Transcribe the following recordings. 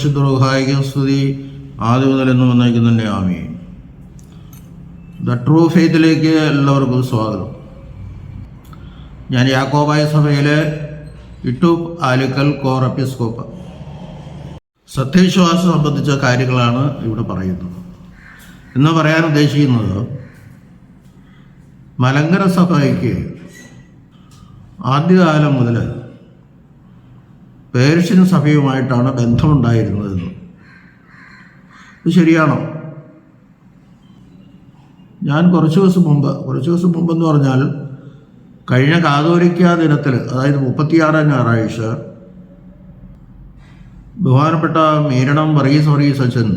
പരിശുദ്ധ റൂഹായിക്കും സ്തുതി ആദ്യം മുതൽ എന്നും വന്നേക്കും തന്നെ ആമീൻ. ദ ട്രൂ ഫെയ്ത്തിലേക്ക് എല്ലാവർക്കും സ്വാഗതം. ഞാൻ യാക്കോബായ സഭയിലെ ഇട്ടൂപ്പ് ആലുക്കൽ കോർ എപ്പിസ്കോപ്പ. സത്യവിശ്വാസം സംബന്ധിച്ച കാര്യങ്ങളാണ് ഇവിടെ പറയുന്നത്. ഇന്ന് പറയാൻ ഉദ്ദേശിക്കുന്നത് മലങ്കര സഭയ്ക്ക് ആദ്യകാലം മുതൽ പേർഷ്യൻ സഭയുമായിട്ടാണ് ബന്ധമുണ്ടായിരുന്നതെന്ന്. ഇത് ശരിയാണോ? ഞാൻ കുറച്ച് ദിവസം മുമ്പെന്ന് പറഞ്ഞാൽ കഴിഞ്ഞ കാതോലിക്ക ദിനത്തിൽ, അതായത് 36-ാം ഞായറാഴ്ച, ബഹുമാനപ്പെട്ട മീരണം വർഗീസ് അച്ഛൻ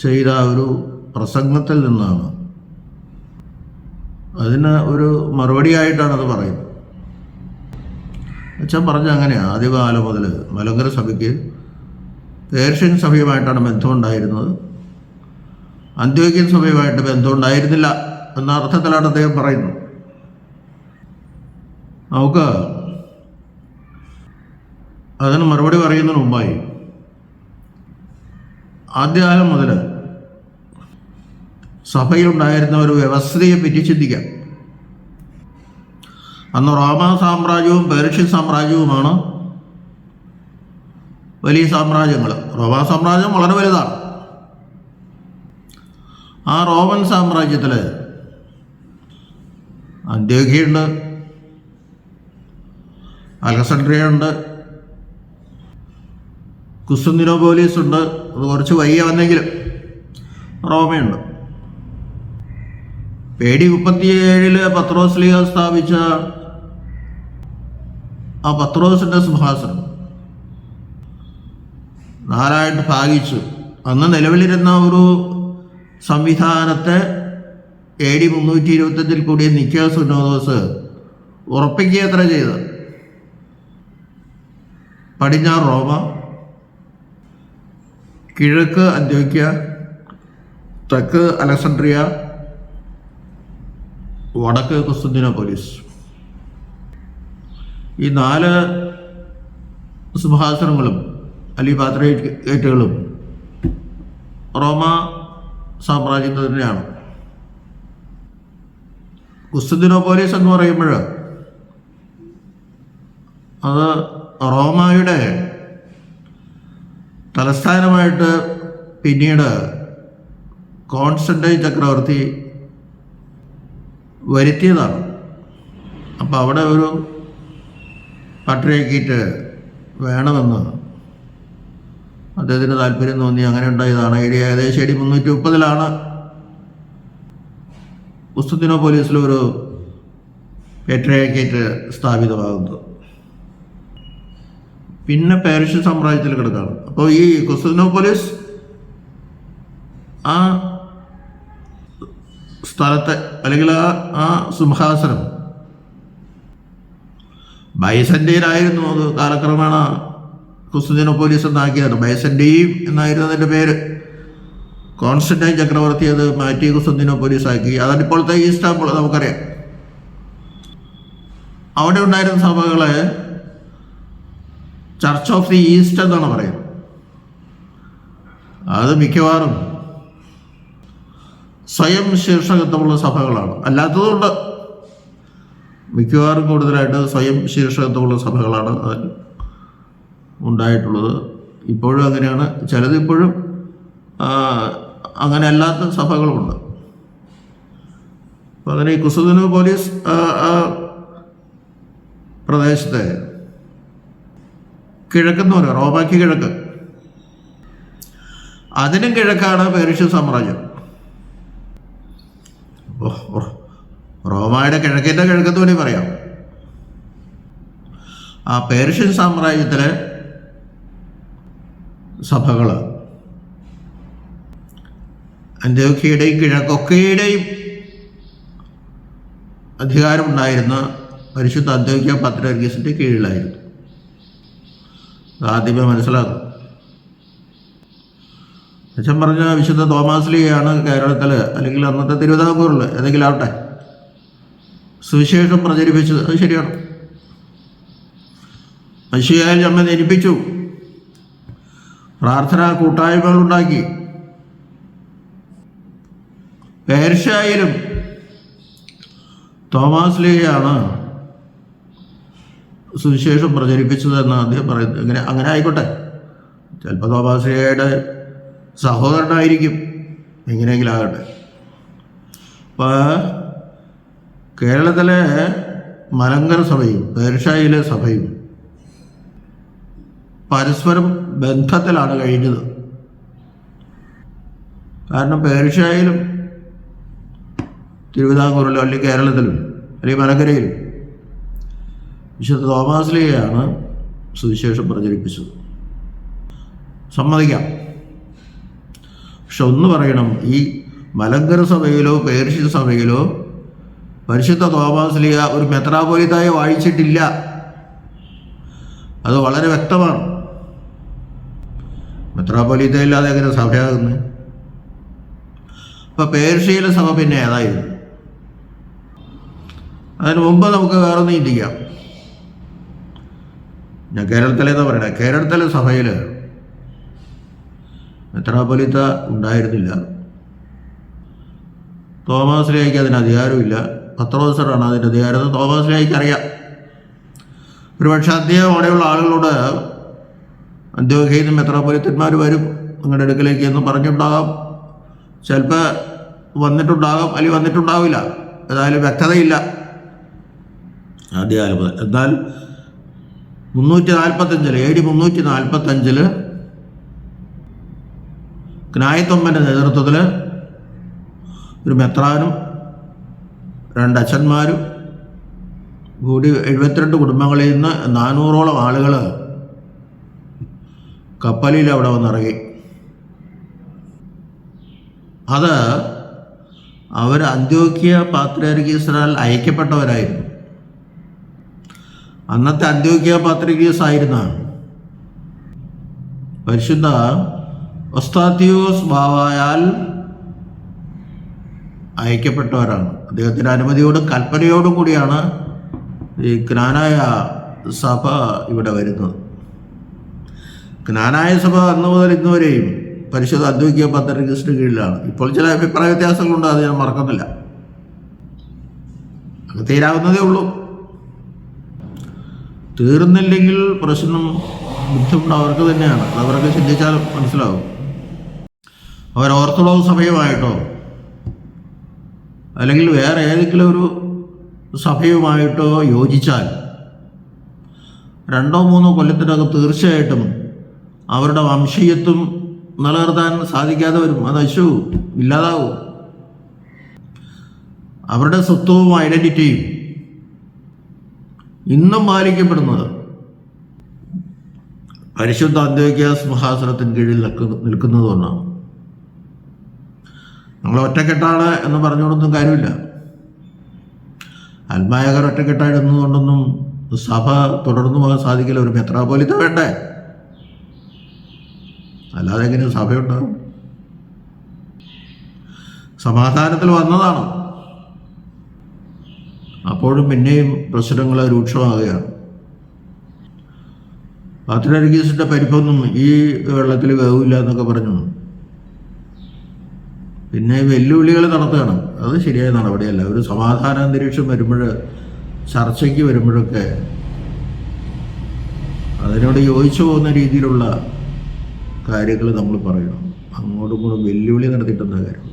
ചെയ്ത ഒരു പ്രസംഗത്തിൽ നിന്നാണ്, അതിന് ഒരു മറുപടിയായിട്ടാണ് അത് പറയുന്നത്. അച്ഛൻ പറഞ്ഞ അങ്ങനെയാണ്, ആദ്യകാലം മുതൽ മലങ്കര സഭയ്ക്ക് പേർഷ്യൻ സഭയുമായിട്ടാണ് ബന്ധമുണ്ടായിരുന്നത്, അന്ത്യോക്യൻ സഭയുമായിട്ട് ബന്ധമുണ്ടായിരുന്നില്ല എന്ന അർത്ഥത്തിലാണ് അദ്ദേഹം പറയുന്നത്. നമുക്ക് അതിന് മറുപടി പറയുന്നതിന് മുമ്പായി ആദ്യകാലം മുതൽ സഭയിലുണ്ടായിരുന്ന ഒരു വ്യവസ്ഥയെ പറ്റി ചിന്തിക്കാം. അന്ന് റോമാ സാമ്രാജ്യവും പേർഷ്യൻ സാമ്രാജ്യവുമാണ് വലിയ സാമ്രാജ്യങ്ങൾ. റോമാ സാമ്രാജ്യം വളരെ വലുതാണ്. ആ റോമൻ സാമ്രാജ്യത്തിൽ അന്ത്യോക്യയുണ്ട്, അലക്സാണ്ട്രിയ ഉണ്ട്, കുസ്തുന്തിനോപോലിസ് ഉണ്ട്. അത് കുറച്ച് വയ്യ വന്നെങ്കിലും റോമയുണ്ട്. AD 37 പത്രോസ്ലീഹ സ്ഥാപിച്ച ആ പത്രോസിൻ്റെ സിംഹാസനം 4 ഭാഗിച്ചു. അന്ന് നിലവിലിരുന്ന ഒരു സംവിധാനത്തെ AD 325 കൂടിയ നിക്കോയ സുന്നോദോസ് ഉറപ്പിക്കുകയത്ര ചെയ്ത്. പടിഞ്ഞാറ് റോമ, കിഴക്ക് അന്ത്യോക്യ, തെക്ക് അലക്സാണ്ട്രിയ, വടക്ക് കുസ്തുന്തിനോപോലിസ്. ഈ 4 സിംഹാസനങ്ങളും അല്ലെങ്കിൽ പാത്രിയേറ്റുകളും റോമ സാമ്രാജ്യത്തിൽ തന്നെയാണ്. കുസ്തുന്തിനോപോലിസ് എന്ന് പറയുമ്പോൾ അത് റോമയുടെ തലസ്ഥാനമായിട്ട് പിന്നീട് കോൺസ്റ്റന്റൈൻ ചക്രവർത്തി വരുത്തിയതാണ്. അപ്പോൾ അവിടെ ഒരു പാട്രിയാർക്കീറ്റ് വേണമെന്ന് അദ്ദേഹത്തിന് താല്പര്യം തോന്നി. അങ്ങനെ ഉണ്ടായതാണ്. ഏകദേശം AD 330 കുസ്തുന്തിനോപോലിസിലൊരു പാട്രിയാർക്കീറ്റ് സ്ഥാപിതമാകുന്നത്. പിന്നെ പേർഷ്യൻ സാമ്രാജ്യത്തിൽ കിടക്കുകയാണ്. അപ്പോൾ ഈ കുസ്തുന്തിനോപോലിസ് ആ സ്ഥലത്തെ അല്ലെങ്കിൽ ആ സിംഹാസനം ബൈസന്റൈനായിരുന്നു. അത് കാലക്രമേണ കുസ്തുന്തിനോപോലിസ് എന്നാക്കിയതാണ്. ബൈസന്റൈൻ എന്നായിരുന്നു അതിൻ്റെ പേര്. കോൺസ്റ്റന്റൈൻ ചക്രവർത്തി അത് മാറ്റി കുസ്തുന്തിനോപോലിസ് ആക്കി. അതാണ് ഇപ്പോഴത്തെ ഇസ്താംബുൾ, നമുക്കറിയാം. അവിടെ ഉണ്ടായിരുന്ന സഭകളെ ചർച്ച് ഓഫ് ദി ഈസ്റ്റ് എന്നാണ് പറയുന്നത്. അത് മിക്കവാറും സ്വയം ശീർഷകത്വമുള്ള സഭകളാണ്. അല്ലാത്തതുകൊണ്ട് മിക്കവാറും കൂടുതലായിട്ട് സ്വയം ശീർഷകത്വമുള്ള സഭകളാണ് അതിൽ ഉണ്ടായിട്ടുള്ളത്. ഇപ്പോഴും അങ്ങനെയാണ്. ചിലത് ഇപ്പോഴും അങ്ങനെ അല്ലാത്ത സഭകളുമുണ്ട്. അപ്പോൾ അങ്ങനെ ഈ കുസ്തുന്തിനോപോലിസ് പ്രദേശത്തെ കിഴക്കെന്ന് പറയാം, റോമാക്ക് കിഴക്ക്. അതിനും കിഴക്കാണ് പേർഷ്യൻ സാമ്രാജ്യം. റോമയുടെ കിഴക്കേൻ്റെ കിഴക്കെന്ന് വേണ്ടി പറയാം. ആ പേർഷ്യൻ സാമ്രാജ്യത്തിലെ സഭകൾ അന്ത്യോക്യയുടെയും കിഴക്കൊക്കെയുടെയും അധികാരമുണ്ടായിരുന്ന പരിശുദ്ധ അന്ത്യോക്യ പാത്രിയാർക്കീസിൻ്റെ കീഴിലായിരുന്നു. ആദ്യമേ മനസ്സിലാക്കും. അച്ഛൻ പറഞ്ഞ വിശുദ്ധ തോമാശ്ലീഹയാണ് കേരളത്തിൽ അല്ലെങ്കിൽ അന്നത്തെ തിരുവിതാംകൂറിൽ ഏതെങ്കിലും ആവട്ടെ സുവിശേഷം പ്രചരിപ്പിച്ചത്. അത് ശരിയാണ്. മശിഹായിൽ നമ്മെ ജനിപ്പിച്ചു, പ്രാർത്ഥനാ കൂട്ടായ്മകൾ ഉണ്ടാക്കി. പേർഷ്യയിലും തോമാസ് ലീഹയാണ് സുവിശേഷം പ്രചരിപ്പിച്ചതെന്ന് അദ്ദേഹം പറയുന്നത്. അങ്ങനെ ആയിക്കോട്ടെ, ചിലപ്പോൾ തോമാസ് ലീഹയുടെ സഹോദരനായിരിക്കും, എങ്ങനെയെങ്കിലും ആകട്ടെ. അപ്പോൾ കേരളത്തിലെ മലങ്കര സഭയും പേർഷ്യയിലെ സഭയും പരസ്പരം ബന്ധത്തിലാണ് കഴിഞ്ഞത്. കാരണം പേർഷ്യയിലും തിരുവിതാംകൂറിലും അല്ലെങ്കിൽ കേരളത്തിലും അല്ലെങ്കിൽ മലങ്കരയിലും വിശുദ്ധ തോമാസ് ലീഹയാണ് സുവിശേഷം പ്രചരിപ്പിച്ചത്. സമ്മതിക്കാം. പക്ഷെ ഒന്ന് പറയണം, ഈ മലങ്കര സഭയിലോ പേർഷ്യ സഭയിലോ പരിശുദ്ധ തോമാസ് ലീഹ ഒരു മെത്രാപ്പൊലീത്തായെ വാഴിച്ചിട്ടില്ല. അത് വളരെ വ്യക്തമാണ്. മെത്രാപ്പൊലീത്ത ഇല്ലാതെ എങ്ങനെ സഭയാകുന്നത്? അപ്പം പേർഷ്യയിലെ സഭ പിന്നെ ഏതായിരുന്നു? അതിന് മുമ്പ് നമുക്ക് വേറൊന്ന് ചിന്തിക്കാം. ഞാൻ കേരളത്തിലേന്ന് പറയണേ, കേരളത്തിലെ സഭയിൽ മെത്രാപ്പൊലീത്ത ഉണ്ടായിരുന്നില്ല. തോമാസ് ലീഹയ്ക്ക് അതിന് അധികാരമില്ല. പത്രോസാണ് അതിൻ്റെ അധികാരം. തോമാസ് ലീഹയ്ക്ക് അറിയാം. ഒരുപക്ഷെ അദ്ദേഹം അവിടെയുള്ള ആളുകളോട് അന്ത്യോഖ്യയിൽ നിന്ന് മെത്രാപ്പൊലീത്തന്മാർ വരും നിങ്ങളുടെ അടുക്കലേക്ക് എന്ന് പറഞ്ഞിട്ടുണ്ടാകാം. ചിലപ്പോൾ വന്നിട്ടുണ്ടാകാം, അല്ലെങ്കിൽ വന്നിട്ടുണ്ടാവില്ല. ഏതായാലും വ്യക്തതയില്ല ആദ്യകാലം മുതൽ. എന്നാൽ 345 AD 345 ക്നായിത്തൊമ്മൻ്റെ നേതൃത്വത്തിൽ ഒരു മെത്രാനും 2 അച്ഛന്മാരും കൂടി 72 കുടുംബങ്ങളിൽ നിന്ന് 400ഓളം ആളുകൾ കപ്പലിൽ അവിടെ വന്നിറങ്ങി. അത് അവർ അന്ത്യോക്യ പാത്രിയർക്കീസിനാൽ അയക്കപ്പെട്ടവരായിരുന്നു. അന്നത്തെ അന്ത്യോക്യ പാത്രിയർക്കീസ് ആയിരുന്ന പരിശുദ്ധ ഒസ്താത്യോസ് ബാവായാൽ അയക്കപ്പെട്ടവരാണ്. അദ്ദേഹത്തിൻ്റെ അനുമതിയോടും കൽപ്പനയോടും കൂടിയാണ് ഈ ക്നാനായ സഭ ഇവിടെ വരുന്നത്. ക്നാനായ സഭ അന്ന് മുതൽ ഇന്ന് വരെയും പരിശുദ്ധ അന്ത്യോക്യ പാത്രിയർക്കീസിന് കീഴിലാണ്. ഇപ്പോൾ ചില അഭിപ്രായ വ്യത്യാസങ്ങളുണ്ട്, അത് ഞാൻ മറക്കുന്നില്ല. അത് തീരാവുന്നതേ ഉള്ളൂ. തീർന്നില്ലെങ്കിൽ പ്രശ്നം ബുദ്ധിമുട്ട് അവർക്ക് തന്നെയാണ്. അവർക്ക് ചിന്തിച്ചാൽ മനസ്സിലാവും. അവർ ഓർത്തഡോക്സ് സഭയുമായിട്ടോ അല്ലെങ്കിൽ വേറെ ഏതെങ്കിലും ഒരു സഭയുമായിട്ടോ യോജിച്ചാൽ 2-3 കൊല്ലത്തിനകം തീർച്ചയായിട്ടും അവരുടെ വംശീയത്വം നിലനിർത്താൻ സാധിക്കാതെ വരും. അത് നശിച്ചു ഇല്ലാതാവും. അവരുടെ സ്വത്വവും ഐഡൻറ്റിറ്റിയും ഇന്നും പാലിക്കപ്പെടുന്നത് പരിശുദ്ധ അന്ത്യോക്യ സിംഹാസനത്തിന് കീഴിൽ നിൽക്കുന്നത് കൊണ്ടാണ്. നമ്മൾ ഒറ്റക്കെട്ടാണ് എന്ന് പറഞ്ഞുകൊണ്ടൊന്നും കാര്യമില്ല. അൽമായകർ ഒറ്റക്കെട്ടായിരുന്നതുകൊണ്ടൊന്നും സഭ തുടർന്നു പോകാൻ സാധിക്കില്ല. ഒരു മെത്രാപ്പൊലീത്ത വേണ്ടേ? അല്ലാതെ എങ്ങനെ സഭയുണ്ടാകും? സമാധാനത്തിൽ വന്നതാണ്. അപ്പോഴും പിന്നെയും പ്രശ്നങ്ങൾ രൂക്ഷമാകുകയാണ്. പാത്രിയർക്കീസിൻ്റെ പരിപ്പൊന്നും ഈ വെള്ളത്തിൽ വേവില്ല എന്നൊക്കെ പറഞ്ഞു. പിന്നെ വെല്ലുവിളികൾ നടത്തുകയാണ്. അത് ശരിയായ നടപടിയല്ല. ഒരു സമാധാന അന്തരീക്ഷം വരുമ്പോൾ, ചർച്ചയ്ക്ക് വരുമ്പോഴൊക്കെ അതിനോട് യോജിച്ചു പോകുന്ന രീതിയിലുള്ള കാര്യങ്ങൾ നമ്മൾ പറയണം. അങ്ങോട്ടും ഇങ്ങോട്ടും വെല്ലുവിളി നടത്തിയിട്ടെന്താ കാര്യം?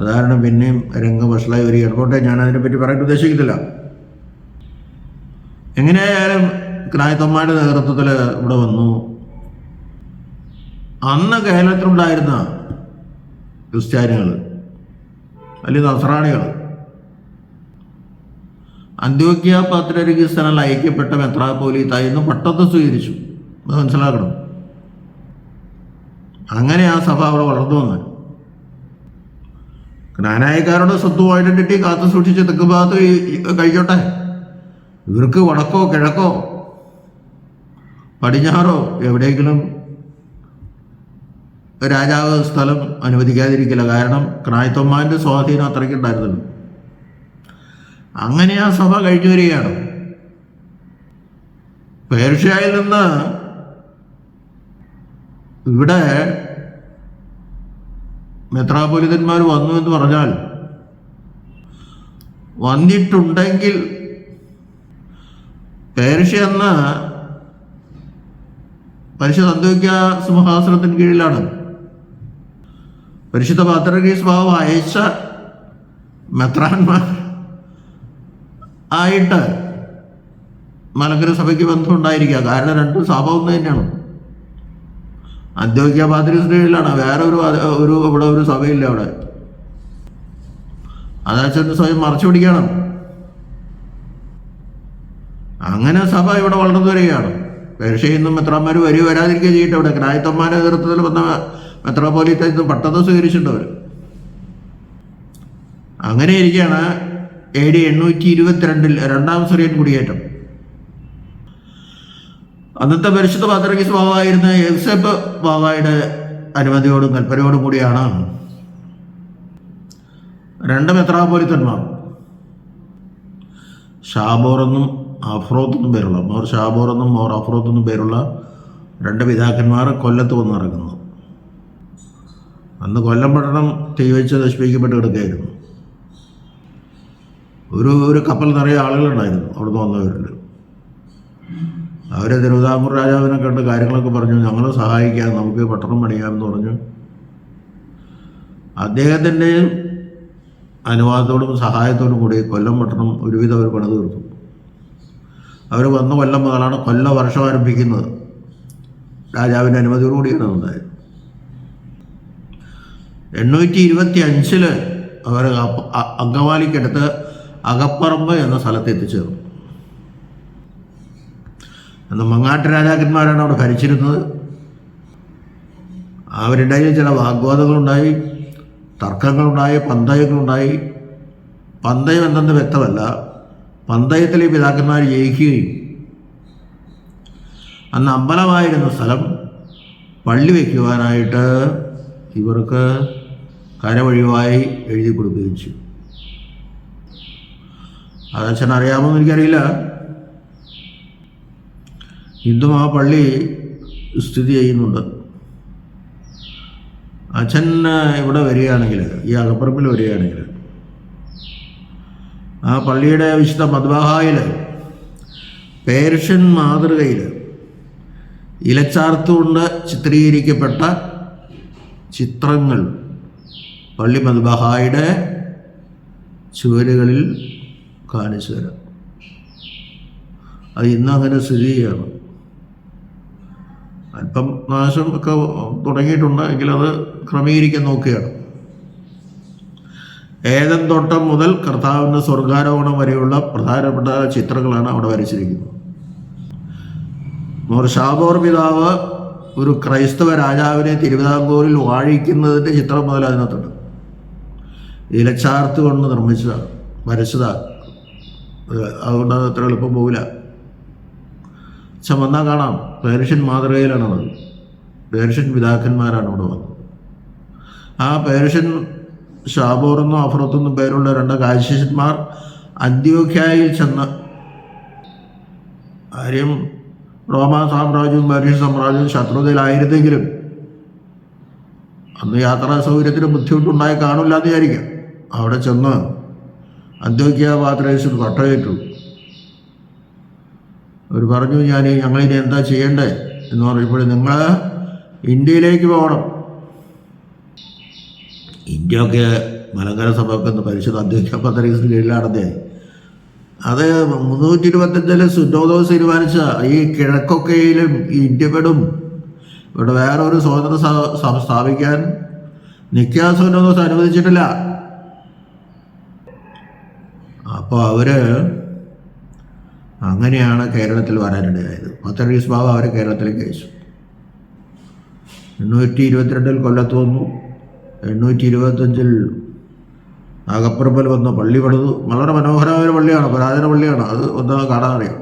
അതാണ് പിന്നെയും രംഗം വഷളായി വരികയാണ്. പോട്ടെ, ഞാൻ അതിനെപ്പറ്റി പറയാൻ ഉദ്ദേശിക്കുന്നില്ല. എങ്ങനെയായാലും ക്നായിത്തൊമ്മയുടെ നേതൃത്വത്തിൽ ഇവിടെ വന്നു. അന്ന് കേരളത്തിലുണ്ടായിരുന്ന ക്രിസ്ത്യാനികൾ അല്ലെങ്കിൽ നസ്രാണികൾ അന്ത്യോക്യ പാത്രിയർക്കീസിനാൽ അയക്കപ്പെട്ട മെത്രാപ്പൊലീത്ത എന്ന് പട്ടത്തെ സ്വീകരിച്ചു. അത് മനസ്സിലാക്കണം. അങ്ങനെ ആ സഭ അവിടെ വളർന്നു വന്ന് ക്നാനായക്കാരുടെ സ്വത്തും ഐഡന്റിറ്റി കാത്തു സൂക്ഷിച്ച് തെക്ക് ഭാഗത്ത് കഴിച്ചോട്ടെ. ഇവർക്ക് വടക്കോ കിഴക്കോ പടിഞ്ഞാറോ എവിടെയെങ്കിലും രാജാവ് സ്ഥലം അനുവദിക്കാതിരിക്കില്ല. കാരണം ക്നായിത്തൊമ്മാൻ്റെ സ്വാധീനം അത്രയ്ക്ക് ഉണ്ടായിരുന്നല്ലോ. അങ്ങനെ ആ സഭ കഴിഞ്ഞു വരികയാണ്. പേർഷ്യയിൽ നിന്ന് ഇവിടെ മെത്രാപ്പൊലിത്തന്മാർ വന്നു എന്ന് പറഞ്ഞാൽ വന്നിട്ടുണ്ടെങ്കിൽ പേർഷ്യ എന്ന പരിശുദ്ധ അന്ത്യോക്യ സിംഹാസനത്തിന് കീഴിലാണ് പരിശുദ്ധ പാത്രിയർക്കീസ് ബാവ അയച്ച മെത്രാന്മാർ ആയിട്ട് മലങ്കര സഭയ്ക്ക് ബന്ധമുണ്ടായിരിക്കുക. കാരണം രണ്ടും സഭ ഒന്ന് തന്നെയാണ്. അന്ത്യോക്യ പാത്രിയർക്കീസിന്റെ കീഴിലാണ്, വേറെ ഇവിടെ ഒരു സഭയില്ല അവിടെ. അതാച്ചെന്ന് സ്വയം മറച്ചു പിടിക്കണം. അങ്ങനെ സഭ ഇവിടെ വളർന്നു വരികയാണ്. പേർഷ്യയിൽ നിന്നും മെത്രാന്മാർ വരാതിരിക്കുക ചെയ്യട്ടെ. ഇവിടെ ക്രായത്തന്മാരുടെ നേതൃത്വത്തിൽ വന്ന മെത്രാപ്പോലീത്ത ഇന്ന് പട്ടത്ത് സ്വീകരിച്ചിട്ടുണ്ട് അവർ. അങ്ങനെ ഇരിക്കുകയാണ് AD 822 രണ്ടാം സിറിയൻ കുടിയേറ്റം. അന്നത്തെ പരിശുദ്ധ പാത്രിയർക്കീസ് ബാവായിരുന്ന യൗസേപ്പ് ബാവായുടെ അനുമതിയോടും കൽപ്പനയോടും കൂടിയാണ് രണ്ട് മെത്രാപ്പോലിത്തന്മാർ, ഷാബോർ എന്നും അഫ്രോത്ത് എന്നും പേരുള്ള, മോർ ഷാബോർ എന്നും മോർ അഫ്രോത്ത് എന്നും പേരുള്ള രണ്ട് പിതാക്കന്മാർ കൊല്ലത്ത് വന്നിറങ്ങുന്നു. അന്ന് കൊല്ലം പട്ടണം തീവച്ച് നശിപ്പിക്കപ്പെട്ട് കിടക്കുകയായിരുന്നു. ഒരു കപ്പൽ നിറയെ ആളുകളുണ്ടായിരുന്നു അവിടുന്ന് വന്നവരിൽ. അവർ തിരുവിതാംകൂർ രാജാവിനെ കണ്ട് കാര്യങ്ങളൊക്കെ പറഞ്ഞു, ഞങ്ങൾ സഹായിക്കാം, നമുക്ക് പട്ടണം പണിയാമെന്ന് പറഞ്ഞു. അദ്ദേഹത്തിൻ്റെ അനുവാദത്തോടും സഹായത്തോടും കൂടി കൊല്ലം പട്ടണം ഒരുവിധം അവർ പണിത് തീർത്തു. അവർ വന്ന കൊല്ലം മുതലാണ് കൊല്ല വർഷം ആരംഭിക്കുന്നത്. രാജാവിൻ്റെ അനുമതിയോടുകൂടിയാണ് ഉണ്ടായത്. 825 അവർ അങ്കമാലിക്കടുത്ത് അകപ്പറമ്പ് എന്ന സ്ഥലത്ത് എത്തിച്ചേർന്നു. അന്ന് മങ്ങാട്ട് രാജാക്കന്മാരാണ് അവിടെ ഭരിച്ചിരുന്നത്. അവരുണ്ടായി ചില വാഗ്വാദങ്ങളുണ്ടായി, തർക്കങ്ങളുണ്ടായി, പന്തയങ്ങളുണ്ടായി. പന്തയം എന്തെന്ന് വ്യക്തമല്ല. പന്തയത്തിൽ ഈ പിതാക്കന്മാർ ജയിക്കുകയും അന്ന് അമ്പലമായിരുന്ന സ്ഥലം പള്ളി വയ്ക്കുവാനായിട്ട് ഇവർക്ക് കരവഴിവായി എഴുതി കൊടുക്കുകയും ചെയ്തു. അതച്ഛൻ അറിയാമോ എന്ന് എനിക്കറിയില്ല. ഇന്നും ആ പള്ളി സ്ഥിതി ചെയ്യുന്നുണ്ട്. അച്ഛൻ ഇവിടെ വരികയാണെങ്കിൽ, ഈ അകപ്പറമ്പിൽ വരികയാണെങ്കിൽ, ആ പള്ളിയുടെ വിശുദ്ധ മദ്ബഹായിൽ പേർഷ്യൻ മാതൃകയിൽ ഇലച്ചാർത്തുകൊണ്ട് ചിത്രീകരിക്കപ്പെട്ട ചിത്രങ്ങൾ പള്ളി മദ്ബഹായുടെ ചുവരുകളിൽ കാണിച്ചു തരാം. അത് ഇന്നും അങ്ങനെ സ്ഥിതി ചെയ്യാണ്. അല്പം നാശം ഒക്കെ തുടങ്ങിയിട്ടുണ്ട്, എങ്കിലത് ക്രമീകരിക്കാൻ നോക്കുകയാണ്. ഏദൻ തോട്ടം മുതൽ കർത്താവിൻ്റെ സ്വർഗാരോഹണം വരെയുള്ള പ്രധാനപ്പെട്ട ചിത്രങ്ങളാണ് അവിടെ വരച്ചിരിക്കുന്നത്. മോർ ഷാബോർ പിതാവ് ഒരു ക്രൈസ്തവ രാജാവിനെ തിരുവിതാംകൂറിൽ വാഴിക്കുന്നതിൻ്റെ ചിത്രം മുതൽ അതിനകത്തുണ്ട്. ഇലച്ചാർത്ത് കൊണ്ട് നിർമ്മിച്ചതാണ്, വരച്ചതാണ്. അതുകൊണ്ട് അത് അത്ര എളുപ്പം പോകില്ല. വന്നാൽ കാണാം, പേർഷ്യൻ മാതൃകയിലാണത്. പേർഷ്യൻ പിതാക്കന്മാരാണ് ഇവിടെ വന്നത്. ആ പേർഷ്യൻ ഷാബോറെന്നും അഫ്രോത്തെന്നും പേരുള്ള രണ്ട് കാശിഷ്യന്മാർ അന്ത്യോഖ്യയിൽ ചെന്ന്, കാര്യം റോമാ സാമ്രാജ്യവും പേർഷ്യൻ സാമ്രാജ്യവും ശത്രുതയിലായിരുന്നെങ്കിലും അന്ന് യാത്രാ സൗകര്യത്തിന് ബുദ്ധിമുട്ടുണ്ടായി കാണില്ല എന്ന് വിചാരിക്കാം. അവിടെ ചെന്ന് അന്ത്യോഖ്യ പാത്രിയർക്കീസിൽ കട്ടയേറ്റു. അവർ പറഞ്ഞു, ഞങ്ങളിനി എന്താ ചെയ്യണ്ടേ എന്ന് പറഞ്ഞപ്പോൾ, നിങ്ങൾ ഇന്ത്യയിലേക്ക് പോകണം. ഇന്ത്യയൊക്കെ മലങ്കര സഭയ്ക്ക് പരിശുദ്ധ അന്ത്യോഖ്യ പാത്രിയർക്കീസിന് കീഴിലാണെന്നേ. അത് 325 സുന്നോദോസ് തീരുമാനിച്ച ഈ കിഴക്കൊക്കെയിലും ഈ ഇന്ത്യ പെടും. ഇവിടെ വേറെ ഒരു സ്വതന്ത്ര സഭ സ്ഥാപിക്കാൻ നിക്കാ സുന്നോദോസ് അനുവദിച്ചിട്ടില്ല. അപ്പോൾ അങ്ങനെയാണ് കേരളത്തിൽ വരാനിടയായത്. പാത്രിയർക്കീസ് ബാവ അവരെ കേരളത്തിലേക്ക് അയച്ചു. 822 കൊല്ലത്ത് വന്നു. 825 അകപ്പറമ്പിൽ വന്ന പള്ളി പണിതു. വളരെ മനോഹരമായ പള്ളിയാണ്, പുരാതന പള്ളിയാണ്. അത് ഒന്ന് കാണാനറിയാം.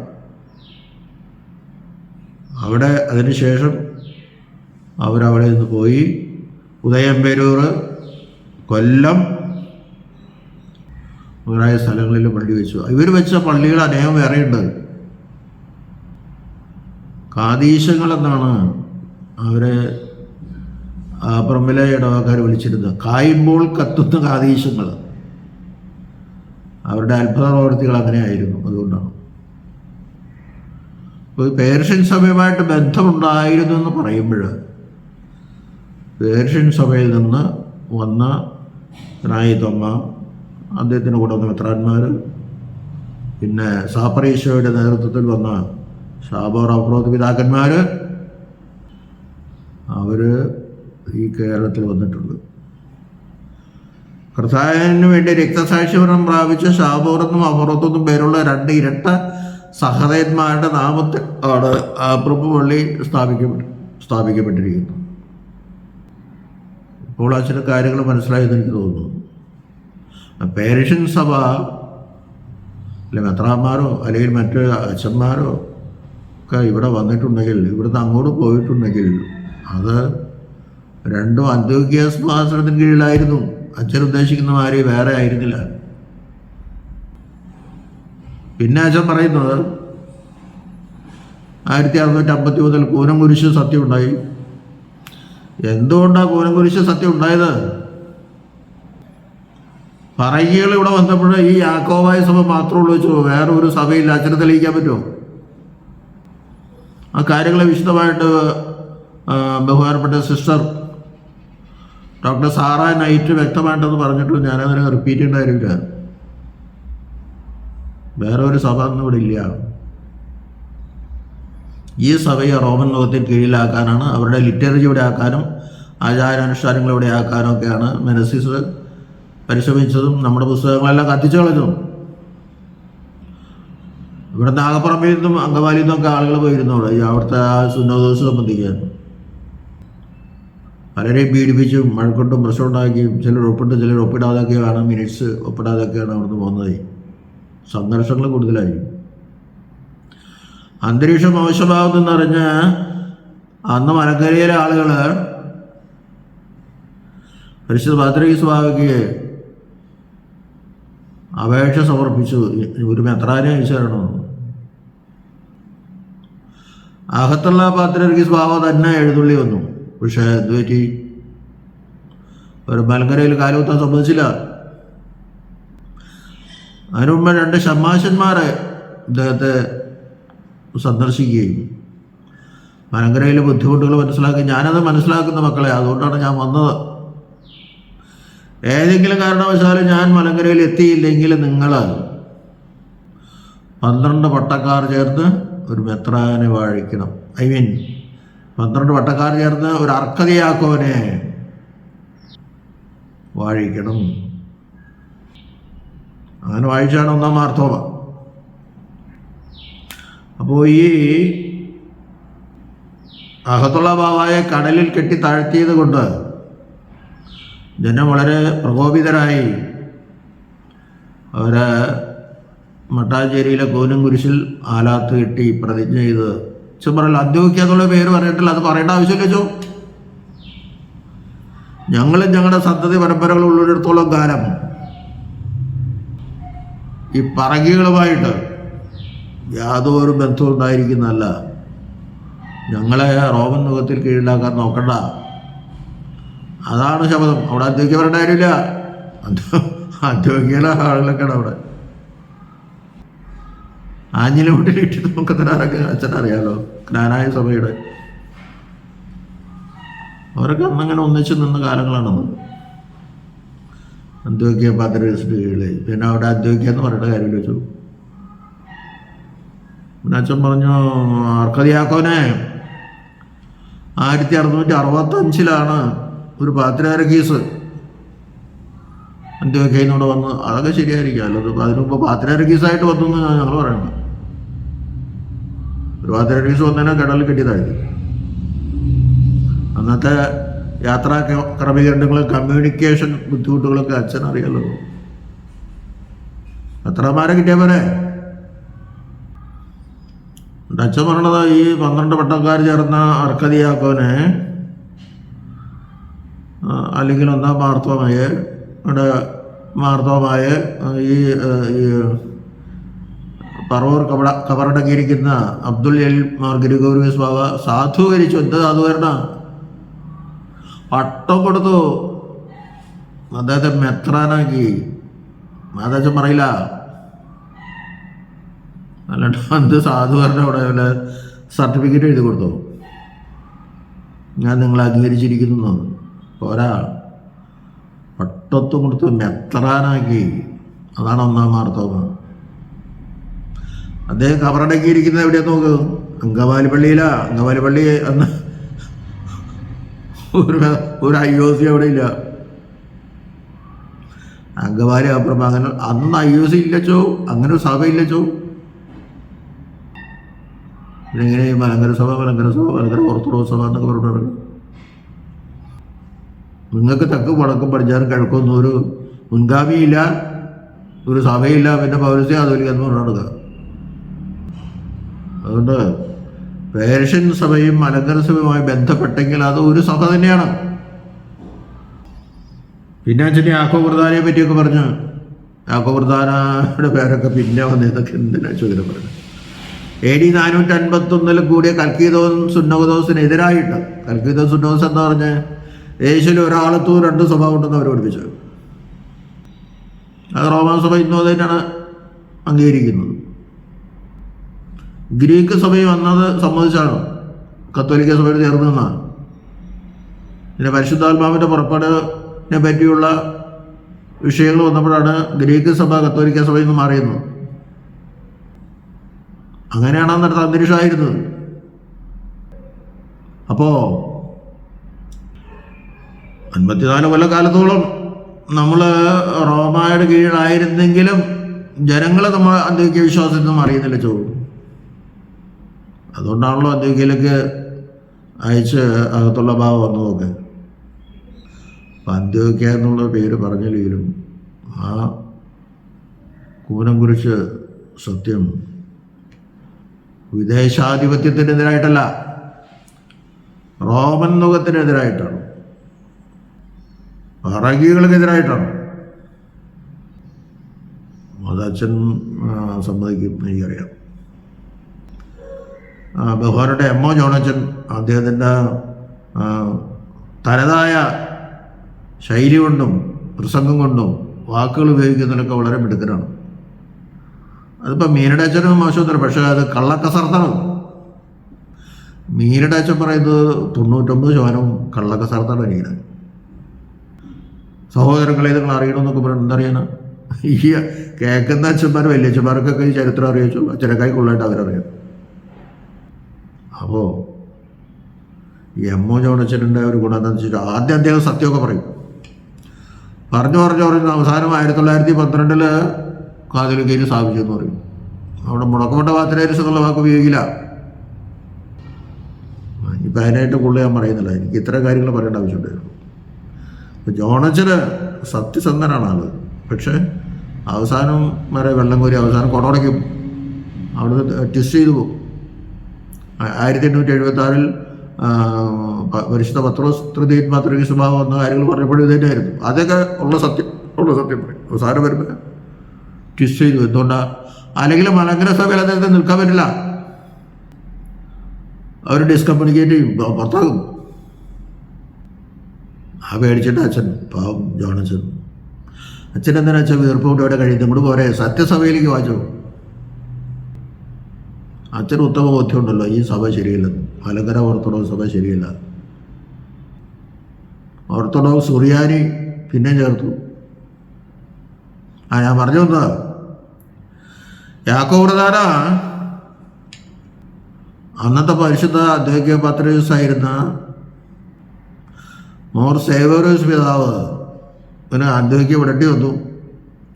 അവിടെ അതിനുശേഷം അവരവിടെ നിന്ന് പോയി ഉദയംപേരൂർ, കൊല്ലം മുതലായ സ്ഥലങ്ങളിൽ പള്ളി വെച്ചു. ഇവർ വെച്ച പള്ളികൾ അനേകം വേറെയുണ്ട്. കാതീശങ്ങൾ എന്നാണ് അവരെ പറമ്പിലെ ഇടവക്കാർ വിളിച്ചിരുന്നത് കായുമ്പോൾ കത്തുന്ന കാതീശങ്ങൾ. അവരുടെ അത്ഭുത പ്രവർത്തികൾ അങ്ങനെയായിരുന്നു. അതുകൊണ്ടാണ് ഇപ്പോൾ പേർഷ്യൻ സഭയുമായിട്ട് ബന്ധമുണ്ടായിരുന്നു എന്ന് പറയുമ്പോൾ പേർഷ്യൻ സഭയിൽ നിന്ന് വന്ന റായി തൊമ്മ, അദ്ദേഹത്തിന് കൂടെ വന്ന മെത്രാന്മാർ, പിന്നെ സാപ്പറീശോയുടെ നേതൃത്വത്തിൽ വന്ന ഷാബോർ അഫ്രോത്ത് പിതാക്കന്മാർ, അവർ ഈ കേരളത്തിൽ വന്നിട്ടുണ്ട്. കർത്താവിന് വേണ്ടി രക്തസാക്ഷിമരണം പ്രാപിച്ച ഷാബോറെന്നും അഫ്രോത്തെന്നും പേരുള്ള 2 ഇരട്ട സഹതന്മാരുടെ നാമത്തിൽ ആണ് ആപ്രഭു പള്ളി സ്ഥാപിക്കപ്പെട്ടിരിക്കുന്നത്. ഇപ്പോൾ ചില കാര്യങ്ങൾ മനസ്സിലായെന്ന് എനിക്ക് തോന്നുന്നു. പേർഷ്യൻ സഭ അല്ലെ മെത്രാന്മാരോ അല്ലെങ്കിൽ മറ്റ് അച്ഛന്മാരോ ഒക്കെ ഇവിടെ വന്നിട്ടുണ്ടെങ്കിൽ, ഇവിടുന്ന് അങ്ങോട്ട് പോയിട്ടുണ്ടെങ്കിൽ അത് രണ്ടും അന്ത്യോക്യ സിംഹാസനത്തിന് കീഴിലായിരുന്നു. അച്ഛൻ ഉദ്ദേശിക്കുന്ന മാതിരി വേറെ ആയിരുന്നില്ല. പിന്നെ അച്ഛൻ പറയുന്നത് 1650 മുതൽ കൂനംകുരിശ് സത്യം ഉണ്ടായി. എന്തുകൊണ്ടാണ് കൂനംകുരിശ് സത്യം ഉണ്ടായത്? പറയികൾ ഇവിടെ വന്നപ്പോൾ ഈ യാക്കോബായ സഭ മാത്രമുള്ളൂ വെച്ചു, വേറെ ഒരു സഭയിൽ അച്ഛനെ തെളിയിക്കാൻ പറ്റുമോ? ആ കാര്യങ്ങളെ വിശദമായിട്ട് ബഹുമാനപ്പെട്ട സിസ്റ്റർ ഡോക്ടർ സാറ നൈറ്റ് വ്യക്തമായിട്ടെന്ന് പറഞ്ഞിട്ട് ഞാനതിനെ റിപ്പീറ്റ് ചെയ്യേണ്ട കാര്യമില്ല. വേറെ ഒരു സഭ ഒന്നും ഇവിടെ ഇല്ല. ഈ സഭയെ റോമൻ ലോകത്തിൽ കീഴിലാക്കാനാണ്, അവരുടെ ലിറ്ററേച്ചർ ഇവിടെ ആക്കാനും ആചാരാനുഷ്ഠാനങ്ങൾ ഇവിടെ ആക്കാനും ഒക്കെയാണ് മെനസിസ് പരിശ്രമിച്ചതും നമ്മുടെ പുസ്തകങ്ങളെല്ലാം കത്തിച്ചു കളഞ്ഞതും. ഇവിടെ നാഗപ്പറമ്പിൽ നിന്നും അങ്കമാലിയിൽ നിന്നൊക്കെ ആളുകൾ പോയിരുന്നു അവിടെ ഈ അവിടുത്തെ ആ സുന്നോദോസ് സംബന്ധിക്കാൻ. പലരെയും പീഡിപ്പിച്ചും മഴക്കൊണ്ടും പ്രശ്നം ഉണ്ടാക്കിയും ചിലർ ഒപ്പിട്ട് ചിലർ ഒപ്പിടാതൊക്കെയാണ്, മിനിറ്റ്സ് ഒപ്പിടാതൊക്കെയാണ് അവിടുന്ന് പോകുന്നത്. സംഘർഷങ്ങൾ കൂടുതലായി. അന്തരീക്ഷം മോശമാകുന്നറിഞ്ഞ് അന്ന് മലക്കരയിലെ ആളുകൾ പരിശുദ്ധ പാത്രീസ് ബാവയ്ക്ക് അപേക്ഷ സമർപ്പിച്ചു, ഒരു മെത്രാനെ അയച്ചു തരണമെന്ന്. അകത്തുള്ള പാത്രീസ് ബാവ തന്നെ എഴുന്നള്ളി വന്നു. പക്ഷേ എന്തുപറ്റി? ഒരു മലങ്കരയിൽ കാലുകുത്താൻ സമ്മതിച്ചില്ല. അതിനു മുമ്പ് 2 ഷമ്മാശന്മാരെ ഇദ്ദേഹത്തെ സന്ദർശിക്കുകയും മലങ്കരയിലെ ബുദ്ധിമുട്ടുകൾ മനസ്സിലാക്കി. ഞാനത് മനസ്സിലാക്കുന്ന മക്കളെ, അതുകൊണ്ടാണ് ഞാൻ വന്നത്. ഏതെങ്കിലും കാരണവശാലും ഞാൻ മലങ്കരയിൽ എത്തിയില്ലെങ്കിൽ നിങ്ങൾ 12 പട്ടക്കാർ ചേർന്ന് ഒരു മെത്രാനെ വാഴിക്കണം. 12 പട്ടക്കാർ ചേർന്ന് ഒരു അർക്കതിയാക്കോനെ വാഴിക്കണം. അങ്ങനെ വായിച്ചാണ് 1-ാം മാർത്തോമ. അപ്പോൾ ഈ അഹത്തുള്ള ബാവായെ കടലിൽ കെട്ടി താഴ്ത്തിയത് കൊണ്ട് ജനം വളരെ പ്രകോപിതരായി അവരെ മട്ടാഞ്ചേരിയിലെ കൂനംകുരിശിൽ ആലാത്ത് കെട്ടി പ്രതിജ്ഞ ചെയ്ത് പറയല്ല. അന്ത്യോക്യ എന്നുള്ള പേര് പറഞ്ഞിട്ടില്ല, അത് പറയേണ്ട ആവശ്യമില്ല. ചോ ഞങ്ങളും ഞങ്ങളുടെ സന്തതി പരമ്പരകൾ ഉള്ളിടത്തോളം കാലം ഈ പറങ്കികളുമായിട്ട് യാതൊരു ബന്ധവും ഉണ്ടായിരിക്കുന്നതല്ല. ഞങ്ങളെ റോമൻ മുഖത്തിൽ കീഴിലാക്കാൻ നോക്കണ്ട, അതാണ് ശബ്ദം. അവിടെ അന്ത്യോക്യ പറയേണ്ട കാര്യമില്ല. അന്ത്യോക്യയിലെ ആളുകളൊക്കെയാണ് അവിടെ. ആഞ്ഞിലൂട്ടിലിട്ട് നോക്കുന്നവരൊക്കെ അച്ഛനറിയാലോ, ജ്ഞാനായ സഭയുടെ. അവരൊക്കെ അന്നങ്ങനെ ഒന്നിച്ച് നിന്ന കാലങ്ങളാണത്. അന്ത്യോക്യ പാത്രീസിന്റെ കീഴിൽ. പിന്നെ അവിടെ അന്ത്യോക്യ എന്ന് പറയേണ്ട കാര്യമില്ല വെച്ചു. പിന്നെ അച്ഛൻ പറഞ്ഞു, അർക്കതിയാക്കോനെ 1665 ഒരു പാത്രിയാർക്കീസ് അന്ത്യോക്യയിൽ നിന്നൂടെ വന്ന്. അതൊക്കെ ശരിയായിരിക്കും. അല്ലത് അതിനു മുമ്പ് പാത്രിയാർക്കീസായിട്ട് വന്നു എന്ന് ഞങ്ങൾ പറയണം. ഒരു പാത്രിയാർക്കീസ് വന്നതിനെ കടലിൽ കെട്ടിയതായിരുന്നു. അന്നത്തെ യാത്രാ ക്രമീകരണങ്ങളും കമ്മ്യൂണിക്കേഷൻ ബുദ്ധിമുട്ടുകളൊക്കെ അച്ഛനറിയാലോ. എത്രമാരെ കിട്ടിയ പോലെ അച്ഛൻ പറഞ്ഞത് ഈ 12 പട്ടക്കാർ ചേർന്ന അർക്കതിയാക്കോനെ അല്ലെങ്കിൽ 1-ാം മാർത്തോമായ ഈ പറവൂർ കബറടങ്ങിയിരിക്കുന്ന അബ്ദുൽ എൽ മാർ ഗ്രിഗോറിയസ് ബാവ സാധൂകരിച്ചു. എന്ത് സാധൂകരണ? പട്ടം കൊടുത്തു, അദ്ദേഹത്തെ മെത്രാനാക്കി. അദ്ദേഹം പറയില്ല, അല്ലാണ്ട് എന്ത് സാധുവാരുടെ അവിടെ വല്ല സർട്ടിഫിക്കറ്റ് എഴുതി കൊടുത്തോ, ഞാൻ നിങ്ങളെ അംഗീകരിച്ചിരിക്കുന്നു? പോരാ, പട്ടത്തും കൊടുത്ത് മെത്രാനാക്കി. അതാണ് ഒന്നാം മാർത്തോമ. അദ്ദേഹം കബറടക്കിയിരിക്കുന്നത് എവിടെയാ നോക്ക്? അങ്കമാലി പള്ളിയിലാ. അങ്കമാലി പള്ളി അന്ന് ഒരു IOC അവിടെ ഇല്ല. അങ്കമാലി അപ്പുറം അങ്ങനെ അന്ന് IOC ഇല്ലച്ചോ, അങ്ങനെ ഒരു സഭ ഇല്ലച്ചോ. പിന്നെങ്ങനെ മലങ്കര സഭ മലങ്കര ഓർത്തഡോക്സ് സഭ എന്നൊക്കെ പറഞ്ഞിട്ടുണ്ട്. നിങ്ങൾക്ക് തെക്ക് വടക്കും പടിഞ്ഞാറും കിഴക്കൊന്നും ഒരു മുൻഗാമിയില്ല, ഒരു സഭയില്ല, പിന്നെ പൗരസ്ത്യ കാതോലിക്ക എന്ന് പറഞ്ഞിടുക. അതുകൊണ്ട് പേർഷ്യൻ സഭയും മലങ്കര സഭയുമായി ബന്ധപ്പെട്ടെങ്കിൽ അത് ഒരു സഭ തന്നെയാണ്. പിന്നെ അച്ഛനെ യാക്കോബ് പ്രധാനയെ പറ്റിയൊക്കെ പറഞ്ഞു. യാക്കോബ് പ്രധാനയുടെ പേരൊക്കെ പിന്നെ വന്നതൊക്കെ എന്തിനാ ചോദ്യം പറഞ്ഞു. AD 451 കൂടിയ കൽക്കീദോസ് സുന്നഹദോസിനെതിരായിട്ട്, കൽക്കീദോസ് സുന്നഹദോസ് എന്താ പറഞ്ഞ്, യേശുവിൽ ഒരാളത്തും 2 സ്വഭാവം ഉണ്ടെന്ന് അവർ പഠിപ്പിച്ചത്. അത് റോമാ സഭ ഇന്നും അത് തന്നെയാണ് അംഗീകരിക്കുന്നത്. ഗ്രീക്ക് സഭയും വന്നത് സമ്മതിച്ചാണ്, കത്തോലിക്ക സഭയിൽ ചേർന്ന് നിന്നാണ്. പിന്നെ പരിശുദ്ധാത്മാവിൻ്റെ പുറപ്പാടിനെ പറ്റിയുള്ള വിഷയങ്ങൾ വന്നപ്പോഴാണ് ഗ്രീക്ക് സഭ കത്തോലിക്ക സഭയിൽ നിന്ന് മാറിയുന്നത്. അങ്ങനെയാണ് അന്നത്തെ അന്തരീക്ഷമായിരുന്നത്. അപ്പോൾ 54 കൊല്ലക്കാലത്തോളം നമ്മൾ റോമായുടെ കീഴിലായിരുന്നെങ്കിലും ജനങ്ങളെ നമ്മൾ അന്ത്യോക്യ വിശ്വാസത്തിൽ നിന്നും അറിയുന്നില്ല ചോദിക്കും. അതുകൊണ്ടാണല്ലോ അന്ത്യോക്യയിലേക്ക് അയച്ച് അകത്തുള്ള ഭാവം വന്നു നോക്ക്. അപ്പം അന്ത്യോക്യ എന്നുള്ള പേര് പറഞ്ഞില്ലെങ്കിലും ആ കൂനം കുറിച്ച് സത്യം വിദേശാധിപത്യത്തിനെതിരായിട്ടല്ല, റോമൻ നുഖത്തിനെതിരായിട്ടാണ്, പറകികൾക്കെതിരായിട്ടാണ്. അതച്ഛൻ സമ്മതിക്കും, എനിക്കറിയാം. ബഹുമാനയുടെ MO ജോണച്ചൻ അദ്ദേഹത്തിൻ്റെ തനതായ ശൈലി കൊണ്ടും പ്രസംഗം കൊണ്ടും വാക്കുകൾ ഉപയോഗിക്കുന്നതിനൊക്കെ വളരെ മിടുക്കനാണ്. അതിപ്പോൾ മീനയുടെ അച്ഛനും മോശമൊന്നുമില്ല, പക്ഷേ അത് കള്ളക്കസർത്താണ്. മീനയുടെ അച്ഛൻ പറയുന്നത് 99% കള്ളക്കസർത്താണ്. എനിക്ക് സഹോദരങ്ങളെ നിങ്ങൾ അറിയണമെന്നൊക്കെ പറയുന്നത് എന്തറിയാനാ? ഈ കേൾക്കുന്ന അച്ഛന്മാർ വലിയച്ഛന്മാർക്കൊക്കെ ഈ ചരിത്രം അറിയിച്ചു, അച്ഛനക്കായി കൊള്ളായിട്ട് അവരറിയാം. അപ്പോൾ ഈ MO ജോണച്ചൻ്റെ ഒരു ഗുണം എന്താണെന്ന് വെച്ചിട്ട് ആദ്യം അദ്ദേഹം സത്യമൊക്കെ പറയും. പറഞ്ഞു അവസാനം 1912 കാതോലിക്കയിൽ സ്ഥാപിച്ചു എന്ന് പറയും. അവിടെ മുടക്കപ്പെട്ട പാത്രേരിസ് എന്നുള്ള വാക്ക് ഉപയോഗിക്കില്ല. ഇപ്പം അതിനായിട്ട് കൂടുതൽ ഞാൻ പറയുന്നില്ല, എനിക്ക് ഇത്ര കാര്യങ്ങൾ പറയേണ്ട ആവശ്യമുണ്ടായിരുന്നു. ഇപ്പം ജോണച്ചന് സത്യസന്ധനാണ് ആള്, പക്ഷേ അവസാനം വരെ വെള്ളം കോരി അവസാനം കൊടോടയ്ക്കും അവിടുന്ന് ട്വിസ്റ്റ് ചെയ്തു പോകും. 1876 പരിശുദ്ധ പത്രോസ് തൃതീയ മാതൃക സ്വഭാവം എന്ന കാര്യങ്ങൾ പറഞ്ഞപ്പോഴും ഇത് തന്നെയായിരുന്നു. അതൊക്കെ ഉള്ള സത്യം പറയും. അവസാനം വരുമ്പോൾ ട്വിസ്റ്റ് ചെയ്തു. എന്തുകൊണ്ടാണ്? അല്ലെങ്കിൽ മലങ്കര സഭയിൽ അദ്ദേഹത്തെ നിൽക്കാൻ പറ്റില്ല, അവർ ഡിസ്കമ്മ്യൂണിക്കേറ്റ് ചെയ്യും, പുറത്താകും. ആ പേടിച്ചിട്ട് അച്ഛൻ പാവം ജോണച്ചൻ എന്തിനാ അച്ഛൻ വീർപ്പോട്ട് അവിടെ കഴിയുന്നത്? ഇങ്ങോട്ട് പോരെ, സത്യസഭയിലേക്ക് വായിച്ചോ. അച്ഛന് ഉത്തമ ബോധ്യമുണ്ടല്ലോ ഈ സഭ ശരിയല്ലെന്ന്. മലങ്കര ഓർത്തഡോക്സ് സഭ ശരിയല്ല. ഓർത്തഡോക്സ് സുറിയാനി പിന്നെ ചേർത്തു. ഞാൻ പറഞ്ഞു വന്നതാ, യാക്കോബ് പ്രധാന അന്നത്തെ പരിശുദ്ധ അന്ത്യോക്യ പത്രോസ് ആയിരുന്ന മോർ സേവ്യറോസ് പിതാവ് പിന്നെ അന്ത്യോക്യ വിടേണ്ടി വന്നു.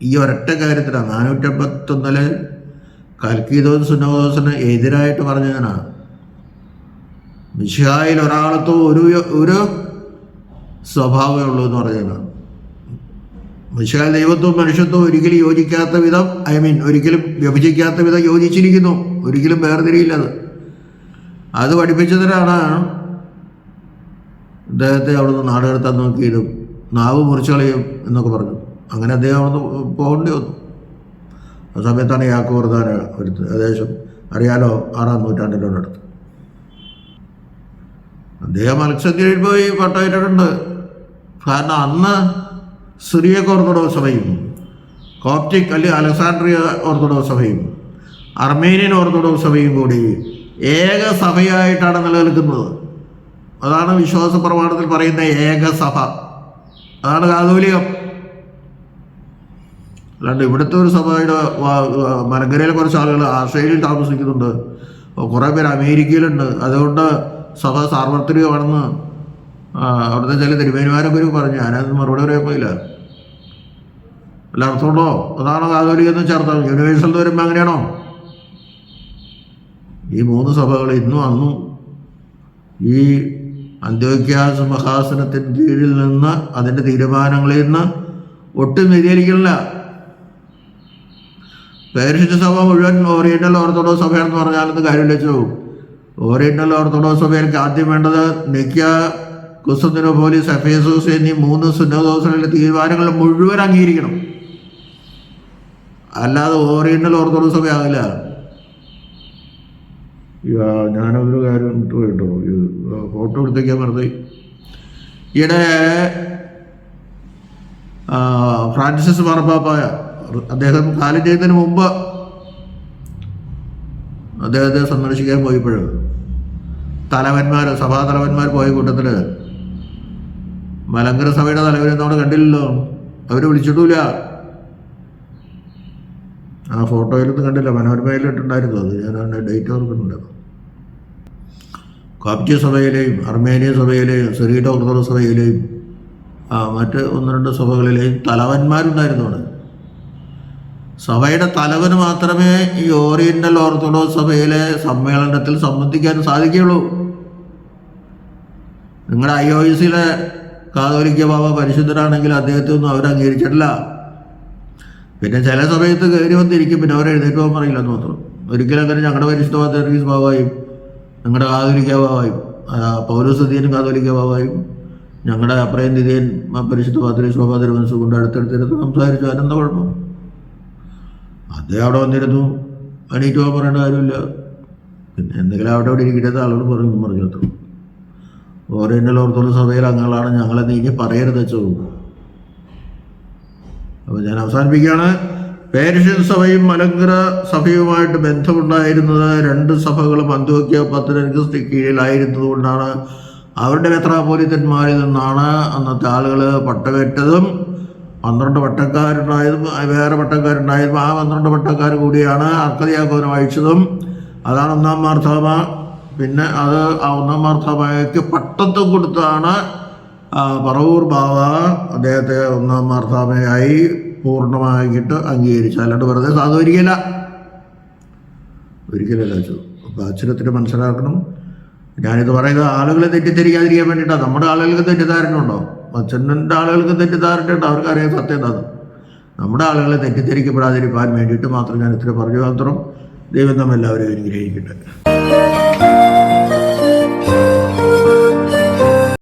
ഈ ഒരൊറ്റ കാര്യത്തിലാണ് 451 കൽക്കീദോസ് സുന്നഹദോസിന് എതിരായിട്ട് പറഞ്ഞതിനാ. മിശിഹായിൽ ഒരാളത്തോ ഒരു സ്വഭാവമേ ഉള്ളൂ എന്ന് പറഞ്ഞതിനാണ്. മിശിഹായിൽ ദൈവത്വവും മനുഷ്യത്വവും ഒരിക്കലും യോജിക്കാത്ത വിധം, ഒരിക്കലും വിഭജിക്കാത്ത വിധം യോജിച്ചിരിക്കുന്നു, ഒരിക്കലും വേർതിരിയില്ല. അത് പഠിപ്പിച്ചതിനാണ് അദ്ദേഹത്തെ അവിടുന്ന് നാടുകടത്താൻ നോക്കിയതും നാവ് മുറിച്ചു കളയും എന്നൊക്കെ പറഞ്ഞു. അങ്ങനെ അദ്ദേഹം അവിടുന്ന് പോകേണ്ടി വന്നു. ആ സമയത്താണ് യാക്കോബ് പ്രധാന വരുന്നത്. ഏകദേശം അറിയാലോ 6-ാം നൂറ്റാണ്ടിൻ്റെ അടുത്ത് അദ്ദേഹം അലക്സാന്ദ്രിയയിൽ പോയി പട്ടമിട്ടിട്ടുണ്ട്. കാരണം അന്ന് സിറിയക് ഓർത്തഡോക്സ് സഭയും കോപ്റ്റിക് അല്ലെങ്കിൽ അലക്സാണ്ട്രിയ ഓർത്തഡോക്സ് സഭയും അർമേനിയൻ ഓർത്തഡോക്സ് സഭയും കൂടി ഏക സഭയായിട്ടാണ് നിലനിൽക്കുന്നത്. അതാണ് വിശ്വാസ പ്രമാണത്തിൽ പറയുന്ന ഏകസഭ. അതാണ് കാതോലികം. അല്ലാണ്ട് ഇവിടുത്തെ ഒരു സഭയുടെ മലങ്കരയിലെ കുറച്ച് ആളുകൾ ആസ്ട്രേലിയയിൽ താമസിക്കുന്നുണ്ട്, കുറേ പേര് അമേരിക്കയിലുണ്ട്. അതുകൊണ്ട് സഭ സാർവത്രികമാണെന്ന് അവിടുത്തെ ചില തിരുമേനിമാരൊക്കെ പറഞ്ഞു. ഞാനത് മറുപടി പറയാൻ പോയില്ല. അല്ല അർത്ഥമുണ്ടോ? അതാണോ കാതോലികം എന്ന് വെച്ചാൽ അർത്ഥം? യൂണിവേഴ്സൽ എന്ന് വരുമ്പോൾ അങ്ങനെയാണോ? ഈ 3 സഭകൾ ഇന്നും അന്നും ഈ അന്ത്യോക്യ സിംഹാസനത്തിന് കീഴിൽ നിന്ന് അതിൻ്റെ തീരുമാനങ്ങളിൽ നിന്ന് ഒട്ടും വ്യതിചലിക്കില്ല. പേർഷ്യൻ സഭ മുഴുവൻ ഓറിയന്റൽ ഓർത്തഡോക്സ് സഭയാണെന്ന് പറഞ്ഞാലൊന്നും കാര്യമില്ല വെച്ചു. ഓറിയന്റൽ ഓർത്തഡോക്സ് സഭയിലേക്ക് ആദ്യം വേണ്ടത് നിക്യ, കുസ്തന്തിനോപ്പോലിസ്, എഫേസോസ് എന്നീ 3 സിനോദോസുകളിലെ തീരുമാനങ്ങൾ മുഴുവൻ അംഗീകരിക്കണം. അല്ലാതെ ഓറിയന്റൽ ഓർത്തഡോക്സ് സഭയാകില്ല. ഞാനൊരു കാര്യം കേട്ടോ, ഫോട്ടോ എടുത്തേക്കാൻ വെറുതെ. ഈയിടെ ഫ്രാൻസിസ് മാർപ്പാപ്പായ അദ്ദേഹം കാലം ചെയ്യുന്നതിന് മുമ്പ് അദ്ദേഹത്തെ സന്ദർശിക്കാൻ പോയപ്പോൾ സഭാ തലവന്മാർ പോയ കൂട്ടത്തിൽ മലങ്കര സഭയുടെ തലവരൊന്നും അവിടെ കണ്ടില്ലല്ലോ. അവർ വിളിച്ചിട്ടില്ല. ആ ഫോട്ടോയിലൊന്നും കണ്ടില്ല, മനോരമയിലിട്ടുണ്ടായിരുന്നു. അത് ഞാൻ ഡേറ്റ് ഓർക്കുന്നുണ്ട്. കോപ്റ്റിക് സഭയിലെയും അർമേനിയൻ സഭയിലെയും സിറിയക് ഓർത്തഡോക്സ് സഭയിലെയും മറ്റ് 1-2 സഭകളിലെയും തലവന്മാരുണ്ടായിരുന്നു അവിടെ. സഭയുടെ തലവന് മാത്രമേ ഈ ഓറിയന്റൽ ഓർത്തഡോക്സ് സഭയിലെ സമ്മേളനത്തിൽ സംബന്ധിക്കാൻ സാധിക്കുകയുള്ളൂ. നിങ്ങളുടെ IOC-യിലെ കാതോലിക്ക ബാബ പരിശുദ്ധരാണെങ്കിൽ അദ്ദേഹത്തെ ഒന്നും അവർ അംഗീകരിച്ചിട്ടില്ല. പിന്നെ ചില സമയത്ത് കയറി വന്നിരിക്കും, പിന്നെ അവർ എഴുന്നേറ്റ് പോകാൻ പറയില്ലെന്ന് മാത്രം. ഒരിക്കലും അങ്ങനെ ഞങ്ങളുടെ പരിശുദ്ധ പാത്രീസ് ബാബായും ഞങ്ങളുടെ കാതോലിക്ക ബാബായും പൗലോസ്തീയനും കാതോലിക്ക ബാബായും ഞങ്ങളുടെ അപ്രയം നിധിയൻ പരിശുദ്ധ പാത്രീസ് ബാബ തിരുമനസ് കൊണ്ട് അടുത്തടുത്തിരുന്ന് സംസാരിച്ചു. അതിനെന്താ കുഴപ്പം? അദ്ദേഹം അവിടെ വന്നിരുന്നു, എണീറ്റ് പോകാൻ പറയേണ്ട കാര്യമില്ല. പിന്നെ എന്തെങ്കിലും അവിടെ ഇരിക്കരുത് ആളുകൾ പറഞ്ഞു അത്ര. ഓറിയന്റൽ ഓർത്തഡോക്സ് സഭയിൽ അംഗങ്ങളാണ് ഞങ്ങളെന്ന് ഇനി പറയരുത് വെച്ചോ. അപ്പോൾ ഞാൻ അവസാനിപ്പിക്കുകയാണ്. പേർഷ്യൻ സഭയും മലങ്കര സഭയുമായിട്ട് ബന്ധമുണ്ടായിരുന്നത് 2 സഭകളും അന്ത്യോക്യ പത്രിയർക്കീസിന് കീഴിലായിരുന്നതുകൊണ്ടാണ്. അവരുടെ മെത്രാപ്പോലീത്തന്മാരിൽ നിന്നാണ് അന്നത്തെ ആളുകൾ പട്ടമേറ്റതും 12 പട്ടക്കാരുണ്ടായതും വേറെ പട്ടക്കാരുണ്ടായതും ആ 12 പട്ടക്കാർ കൂടിയാണ് അർക്കദിയാക്കോനെ അയച്ചതും. അതാണ് 1-ാം മാർത്തോമ. പിന്നെ അത് ആ 1-ാം മാർത്തോമയ്ക്ക് പട്ടത്വം കൊടുത്താണ് പറവൂർ ബാവ അദ്ദേഹത്തെ 1-ാം മാർത്തോമയായി പൂർണ്ണമായിട്ട് അംഗീകരിച്ചു. അല്ലാണ്ട് വെറുതെ സാധൂരിക്കില്ല, ഒരിക്കലല്ല വെച്ചു. അപ്പോൾ അച്ഛനത്തിന് മനസ്സിലാക്കണം. ഞാനിത് പറയുന്നത് ആളുകളെ തെറ്റിദ്ധരിക്കാതിരിക്കാൻ വേണ്ടിയിട്ടാണ്. നമ്മുടെ ആളുകൾക്ക് തെറ്റിദ്ധാരണയുണ്ടോ? അച്ഛൻ്റെ ആളുകൾക്ക് തെറ്റിദ്ധാരണയുണ്ട്, അവർക്കറിയാൻ സത്യം എന്താണ്. നമ്മുടെ ആളുകളെ തെറ്റിദ്ധരിക്കപ്പെടാതിരിക്കാൻ വേണ്ടിയിട്ട് മാത്രം ഞാൻ ഇത്ര പറഞ്ഞു മാത്രം. ദൈവം നമ്മെല്ലാവരും അനുഗ്രഹിക്കട്ടെ.